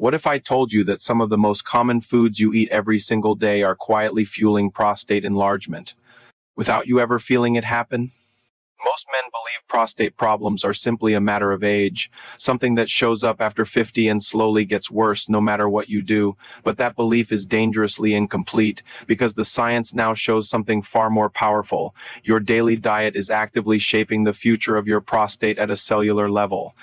What if I told you that some of the most common foods you eat every single day are quietly fueling prostate enlargement, without you ever feeling it happen? Most men believe prostate problems are simply a matter of age, something that shows up after 50 and slowly gets worse no matter what you do, but that belief is dangerously incomplete because the science now shows something far more powerful. Your daily diet is actively shaping the future of your prostate at a cellular level.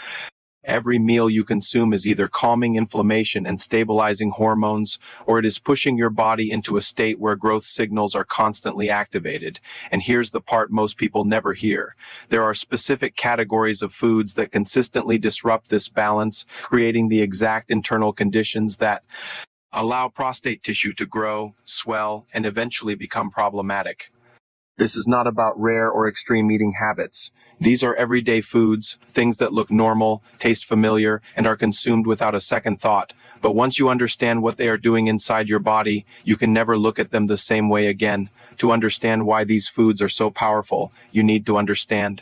Every meal you consume is either calming inflammation and stabilizing hormones, or it is pushing your body into a state where growth signals are constantly activated. And here's the part most people never hear. There are specific categories of foods that consistently disrupt this balance, creating the exact internal conditions that allow prostate tissue to grow, swell, and eventually become problematic. This is not about rare or extreme eating habits. These are everyday foods, things that look normal, taste familiar, and are consumed without a second thought. But once you understand what they are doing inside your body, you can never look at them the same way again. To understand why these foods are so powerful, you need to understand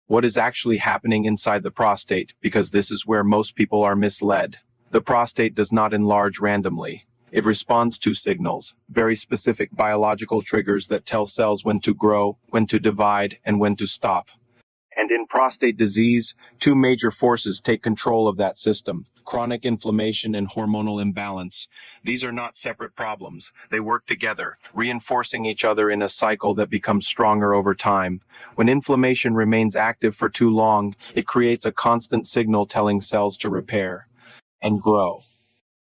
what is actually happening inside the prostate, because this is where most people are misled. The prostate does not enlarge randomly. It responds to signals, very specific biological triggers that tell cells when to grow, when to divide, and when to stop. And in prostate disease, two major forces take control of that system: chronic inflammation and hormonal imbalance. These are not separate problems. They work together, reinforcing each other in a cycle that becomes stronger over time. When inflammation remains active for too long, it creates a constant signal telling cells to repair and grow.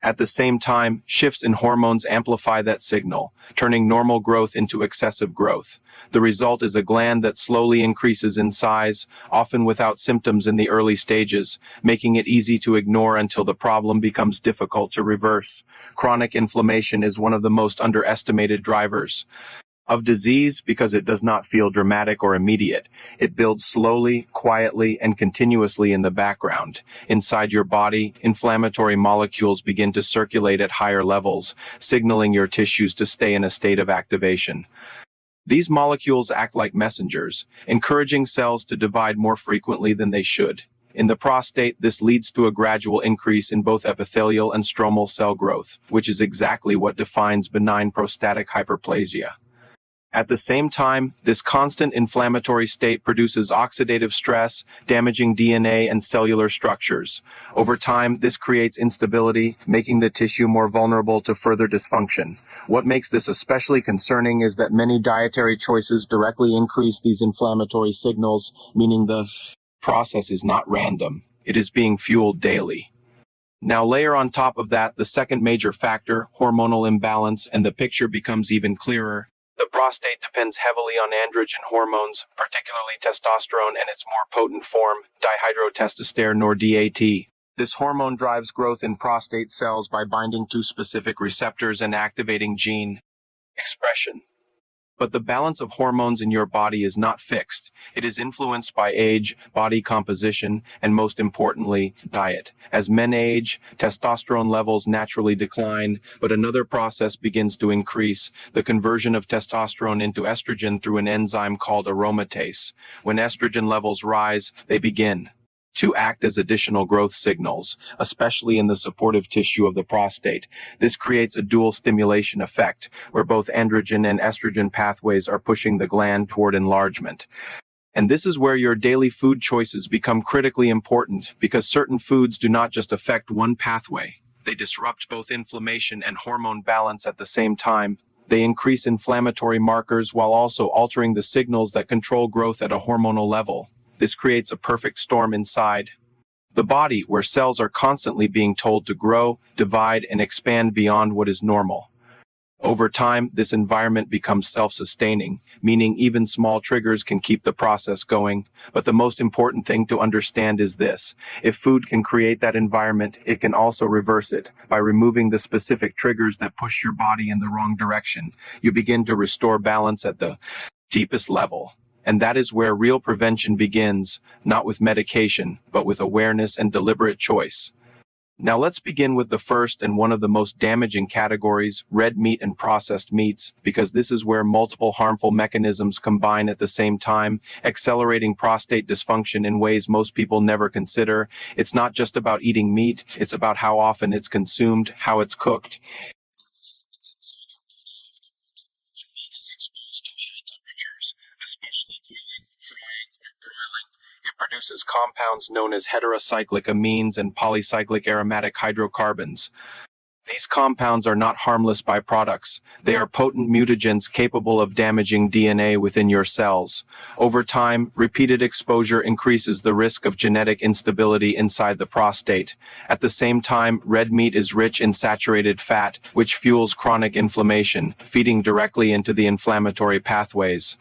At the same time, shifts in hormones amplify that signal, turning normal growth into excessive growth. The result is a gland that slowly increases in size, often without symptoms in the early stages, making it easy to ignore until the problem becomes difficult to reverse. Chronic inflammation is one of the most underestimated drivers of disease because it does not feel dramatic or immediate. It builds slowly, quietly, and continuously in the background. Inside your body, inflammatory molecules begin to circulate at higher levels, signaling your tissues to stay in a state of activation. These molecules act like messengers, encouraging cells to divide more frequently than they should. In the prostate, this leads to a gradual increase in both epithelial and stromal cell growth, which is exactly what defines benign prostatic hyperplasia. At the same time, this constant inflammatory state produces oxidative stress, damaging DNA and cellular structures. Over time, this creates instability, making the tissue more vulnerable to further dysfunction. What makes this especially concerning is that many dietary choices directly increase these inflammatory signals, meaning the process is not random. It is being fueled daily. Now layer on top of that the second major factor, hormonal imbalance, and the picture becomes even clearer. The prostate depends heavily on androgen hormones, particularly testosterone and its more potent form, dihydrotestosterone or DHT. This hormone drives growth in prostate cells by binding to specific receptors and activating gene expression. But the balance of hormones in your body is not fixed. It is influenced by age, body composition, and most importantly, diet. As men age, testosterone levels naturally decline, but another process begins to increase: the conversion of testosterone into estrogen through an enzyme called aromatase. When estrogen levels rise, they begin to act as additional growth signals, especially in the supportive tissue of the prostate. This creates a dual stimulation effect, where both androgen and estrogen pathways are pushing the gland toward enlargement. And this is where your daily food choices become critically important, because certain foods do not just affect one pathway. They disrupt both inflammation and hormone balance at the same time. They increase inflammatory markers while also altering the signals that control growth at a hormonal level. This creates a perfect storm inside the body, where cells are constantly being told to grow, divide, and expand beyond what is normal. Over time, this environment becomes self-sustaining, meaning even small triggers can keep the process going. But the most important thing to understand is this: if food can create that environment, it can also reverse it. By removing the specific triggers that push your body in the wrong direction, you begin to restore balance at the deepest level. And that is where real prevention begins, not with medication, but with awareness and deliberate choice. Now let's begin with the first and one of the most damaging categories, red meat and processed meats, because this is where multiple harmful mechanisms combine at the same time, accelerating prostate dysfunction in ways most people never consider. It's not just about eating meat, it's about how often it's consumed, how it's cooked. Especially cooling, frying, or broiling, it produces compounds known as heterocyclic amines and polycyclic aromatic hydrocarbons. These compounds are not harmless byproducts. They are potent mutagens capable of damaging DNA within your cells. Over time, repeated exposure increases the risk of genetic instability inside the prostate. At the same time, red meat is rich in saturated fat, which fuels chronic inflammation, feeding directly into the inflammatory pathways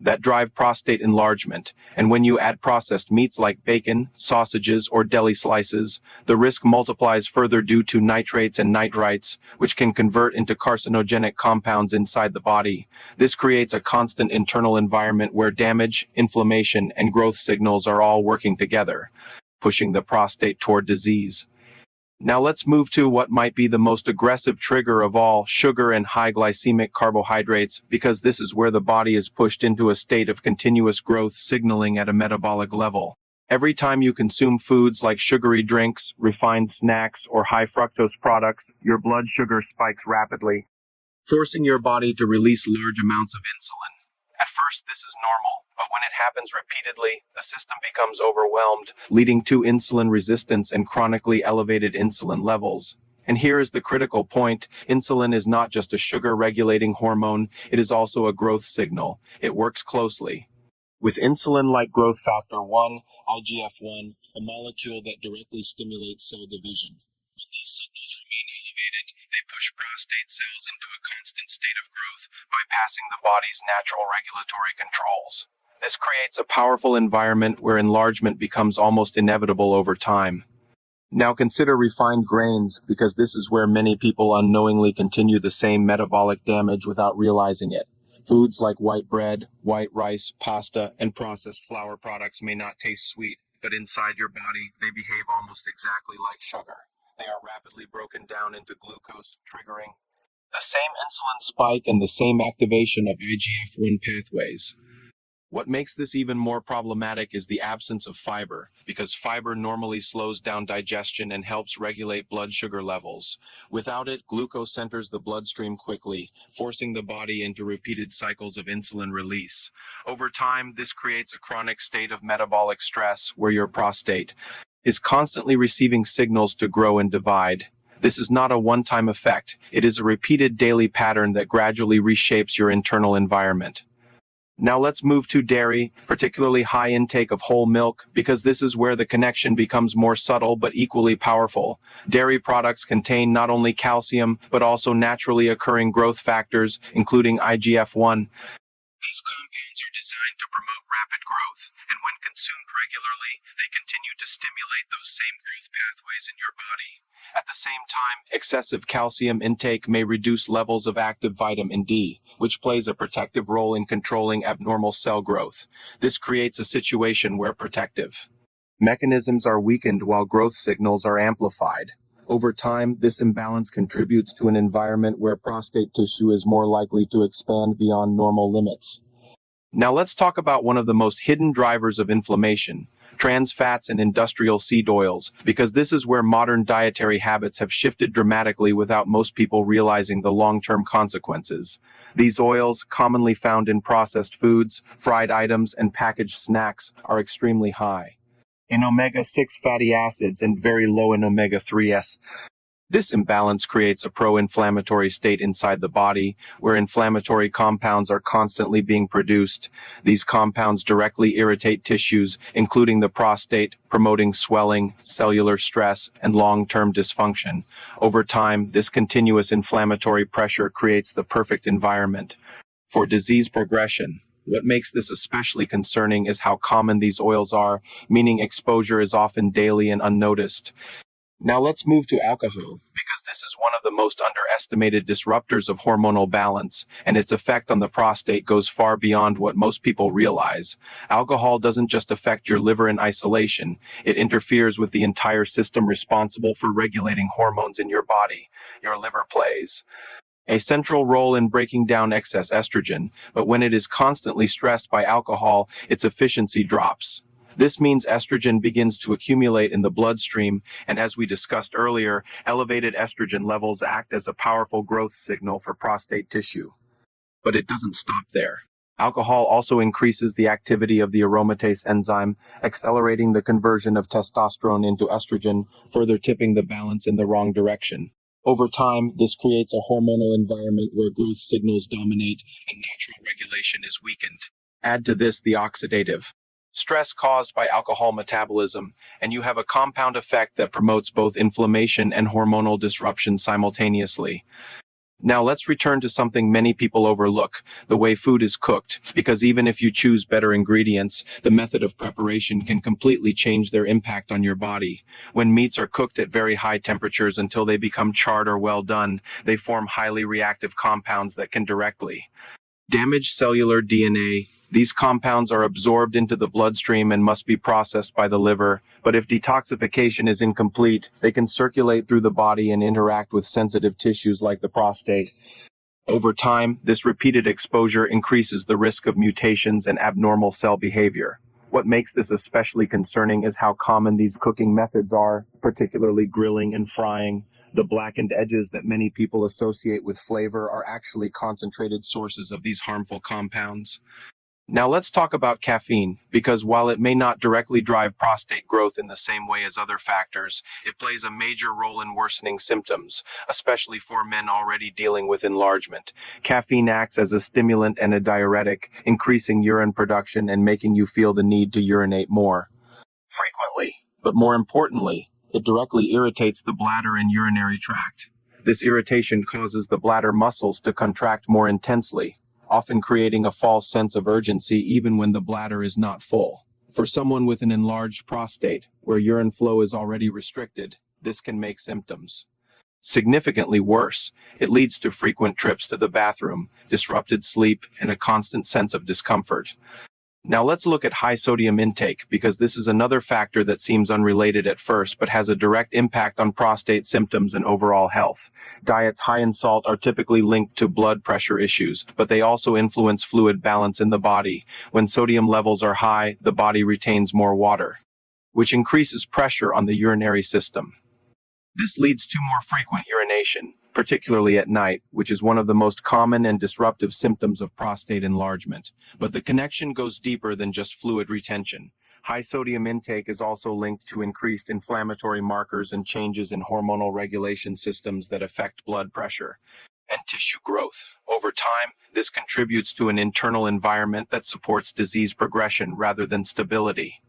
that drive prostate enlargement, and when you add processed meats like bacon, sausages, or deli slices, the risk multiplies further due to nitrates and nitrites, which can convert into carcinogenic compounds inside the body. This creates a constant internal environment where damage, inflammation, and growth signals are all working together, pushing the prostate toward disease. Now let's move to what might be the most aggressive trigger of all, sugar and high glycemic carbohydrates, because this is where the body is pushed into a state of continuous growth signaling at a metabolic level. Every time you consume foods like sugary drinks, refined snacks, or high fructose products, your blood sugar spikes rapidly, forcing your body to release large amounts of insulin. At first, this is normal, but when it happens repeatedly, the system becomes overwhelmed, leading to insulin resistance and chronically elevated insulin levels. And here is the critical point. Insulin is not just a sugar-regulating hormone, it is also a growth signal. It works closely with insulin-like growth factor 1, IGF-1, a molecule that directly stimulates cell division. When these signals remain elevated, they push prostate cells into a constant state of growth, bypassing the body's natural regulatory controls. This creates a powerful environment where enlargement becomes almost inevitable over time. Now consider refined grains, because this is where many people unknowingly continue the same metabolic damage without realizing it. Foods like white bread, white rice, pasta, and processed flour products may not taste sweet, but inside your body, they behave almost exactly like sugar. They are rapidly broken down into glucose, triggering the same insulin spike and the same activation of IGF-1 pathways. What makes this even more problematic is the absence of fiber, because fiber normally slows down digestion and helps regulate blood sugar levels. Without it, glucose enters the bloodstream quickly, forcing the body into repeated cycles of insulin release. Over time, this creates a chronic state of metabolic stress where your prostate is constantly receiving signals to grow and divide. This is not a one-time effect. It is a repeated daily pattern that gradually reshapes your internal environment. Now let's move to dairy, particularly high intake of whole milk, because this is where the connection becomes more subtle but equally powerful. Dairy products contain not only calcium, but also naturally occurring growth factors, including IGF-1. These compounds are designed to promote rapid growth, and when consumed regularly, they continue to stimulate those same growth pathways in your body. At the same time, excessive calcium intake may reduce levels of active vitamin D, which plays a protective role in controlling abnormal cell growth. This creates a situation where protective mechanisms are weakened while growth signals are amplified. Over time, this imbalance contributes to an environment where prostate tissue is more likely to expand beyond normal limits. Now let's talk about one of the most hidden drivers of inflammation, trans fats and industrial seed oils, because this is where modern dietary habits have shifted dramatically without most people realizing the long-term consequences. These oils, commonly found in processed foods, fried items, and packaged snacks, are extremely high in omega-6 fatty acids and very low in omega-3s. This imbalance creates a pro-inflammatory state inside the body, where inflammatory compounds are constantly being produced. These compounds directly irritate tissues, including the prostate, promoting swelling, cellular stress, and long-term dysfunction. Over time, this continuous inflammatory pressure creates the perfect environment for disease progression. What makes this especially concerning is how common these oils are, meaning exposure is often daily and unnoticed. Now let's move to alcohol, because this is one of the most underestimated disruptors of hormonal balance, and its effect on the prostate goes far beyond what most people realize. Alcohol doesn't just affect your liver in isolation, it interferes with the entire system responsible for regulating hormones in your body. Your liver plays a central role in breaking down excess estrogen, but when it is constantly stressed by alcohol, its efficiency drops. This means estrogen begins to accumulate in the bloodstream, and as we discussed earlier, elevated estrogen levels act as a powerful growth signal for prostate tissue. But it doesn't stop there. Alcohol also increases the activity of the aromatase enzyme, accelerating the conversion of testosterone into estrogen, further tipping the balance in the wrong direction. Over time, this creates a hormonal environment where growth signals dominate and natural regulation is weakened. Add to this the oxidative stress caused by alcohol metabolism, and you have a compound effect that promotes both inflammation and hormonal disruption simultaneously. Now let's return to something many people overlook, the way food is cooked, because even if you choose better ingredients, the method of preparation can completely change their impact on your body. When meats are cooked at very high temperatures until they become charred or well done, they form highly reactive compounds that can directly damage cellular DNA. These compounds are absorbed into the bloodstream and must be processed by the liver, but if detoxification is incomplete, they can circulate through the body and interact with sensitive tissues like the prostate. Over time, this repeated exposure increases the risk of mutations and abnormal cell behavior. What makes this especially concerning is how common these cooking methods are, particularly grilling and frying. The blackened edges that many people associate with flavor are actually concentrated sources of these harmful compounds. Now let's talk about caffeine, because while it may not directly drive prostate growth in the same way as other factors, it plays a major role in worsening symptoms, especially for men already dealing with enlargement. Caffeine acts as a stimulant and a diuretic, increasing urine production and making you feel the need to urinate more frequently. But more importantly, it directly irritates the bladder and urinary tract. This irritation causes the bladder muscles to contract more intensely, often creating a false sense of urgency even when the bladder is not full. For someone with an enlarged prostate, where urine flow is already restricted, this can make symptoms significantly worse. It leads to frequent trips to the bathroom, disrupted sleep, and a constant sense of discomfort. Now let's look at high sodium intake, because this is another factor that seems unrelated at first but has a direct impact on prostate symptoms and overall health. Diets high in salt are typically linked to blood pressure issues, but they also influence fluid balance in the body. When sodium levels are high, the body retains more water, which increases pressure on the urinary system. This leads to more frequent urination, particularly at night, which is one of the most common and disruptive symptoms of prostate enlargement. But the connection goes deeper than just fluid retention. High sodium intake is also linked to increased inflammatory markers and changes in hormonal regulation systems that affect blood pressure and tissue growth. Over time, this contributes to an internal environment that supports disease progression rather than stability.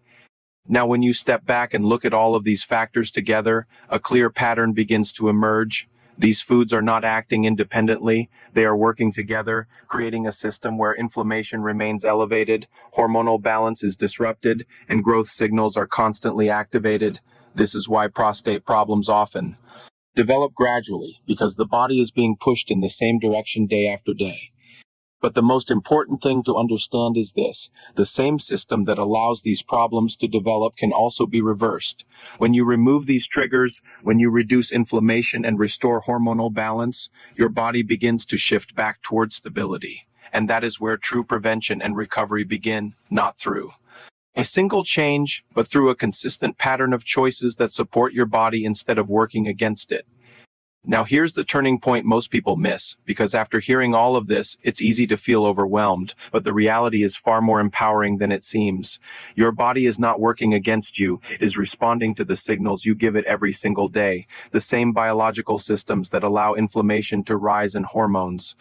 Now, when you step back and look at all of these factors together, a clear pattern begins to emerge. These foods are not acting independently, they are working together, creating a system where inflammation remains elevated, hormonal balance is disrupted, and growth signals are constantly activated. This is why prostate problems often develop gradually, because the body is being pushed in the same direction day after day. But the most important thing to understand is this: the same system that allows these problems to develop can also be reversed. When you remove these triggers, when you reduce inflammation and restore hormonal balance, your body begins to shift back towards stability. And that is where true prevention and recovery begin, not through a single change, but through a consistent pattern of choices that support your body instead of working against it. Now here's the turning point most people miss, because after hearing all of this, it's easy to feel overwhelmed, but the reality is far more empowering than it seems. Your body is not working against you, it is responding to the signals you give it every single day, the same biological systems that allow inflammation to rise and hormones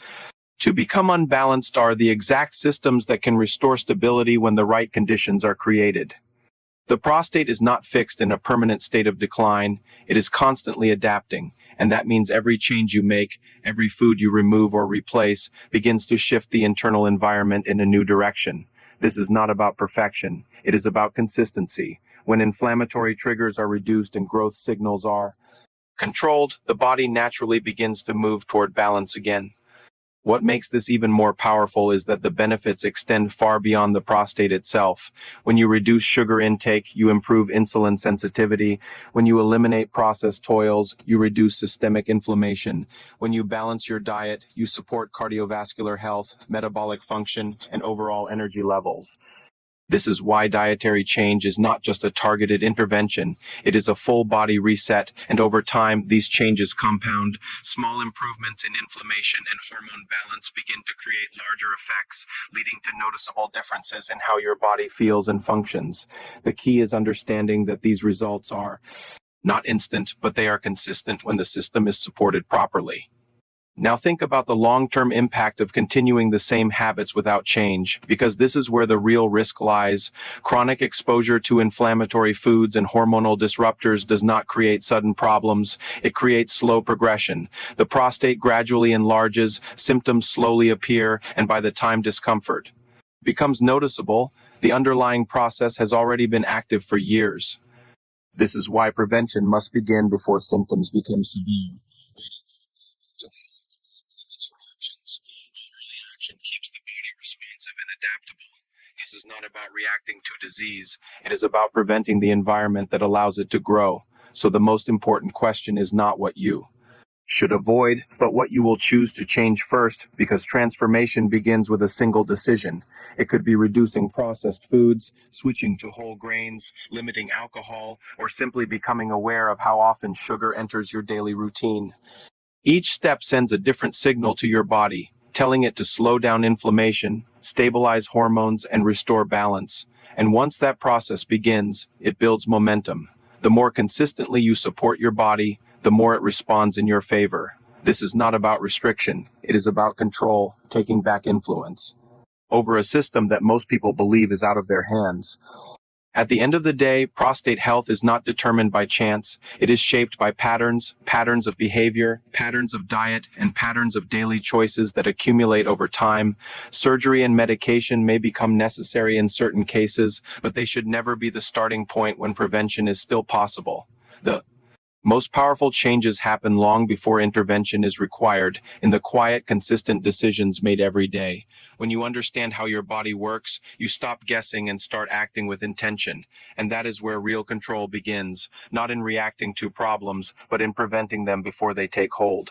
to become unbalanced are the exact systems that can restore stability when the right conditions are created. The prostate is not fixed in a permanent state of decline, it is constantly adapting. And that means every change you make, every food you remove or replace, begins to shift the internal environment in a new direction. This is not about perfection. It is about consistency. When inflammatory triggers are reduced and growth signals are Controlled, the body naturally begins to move toward balance again. What makes this even more powerful is that the benefits extend far beyond the prostate itself. When you reduce sugar intake, you improve insulin sensitivity. When you eliminate processed oils, you reduce systemic inflammation. When you balance your diet, you support cardiovascular health, metabolic function, and overall energy levels. This is why dietary change is not just a targeted intervention, it is a full body reset, and over time, these changes compound. Small improvements in inflammation and hormone balance begin to create larger effects, leading to noticeable differences in how your body feels and functions. The key is understanding that these results are not instant, but they are consistent when the system is supported properly. Now think about the long-term impact of continuing the same habits without change, because this is where the real risk lies. Chronic exposure to inflammatory foods and hormonal disruptors does not create sudden problems, it creates slow progression. The prostate gradually enlarges, symptoms slowly appear, and by the time discomfort becomes noticeable, the underlying process has already been active for years. This is why prevention must begin before symptoms become severe. Action keeps the body responsive and adaptable. This is not about reacting to disease. It is about preventing the environment that allows it to grow. So the most important question is not what you should avoid, but what you will choose to change first, because transformation begins with a single decision. It could be reducing processed foods, switching to whole grains, limiting alcohol, or simply becoming aware of how often sugar enters your daily routine. Each step sends a different signal to your body, telling it to slow down inflammation, stabilize hormones, and restore balance. And once that process begins, it builds momentum. The more consistently you support your body, the more it responds in your favor. This is not about restriction. It is about control, taking back influence over a system that most people believe is out of their hands. At the end of the day, prostate health is not determined by chance. It is shaped by patterns of behavior, patterns of diet, and patterns of daily choices that accumulate over time. Surgery and medication may become necessary in certain cases, but they should never be the starting point when prevention is still possible. The most powerful changes happen long before intervention is required, in the quiet, consistent decisions made every day. When you understand how your body works, you stop guessing and start acting with intention. And that is where real control begins, not in reacting to problems, but in preventing them before they take hold.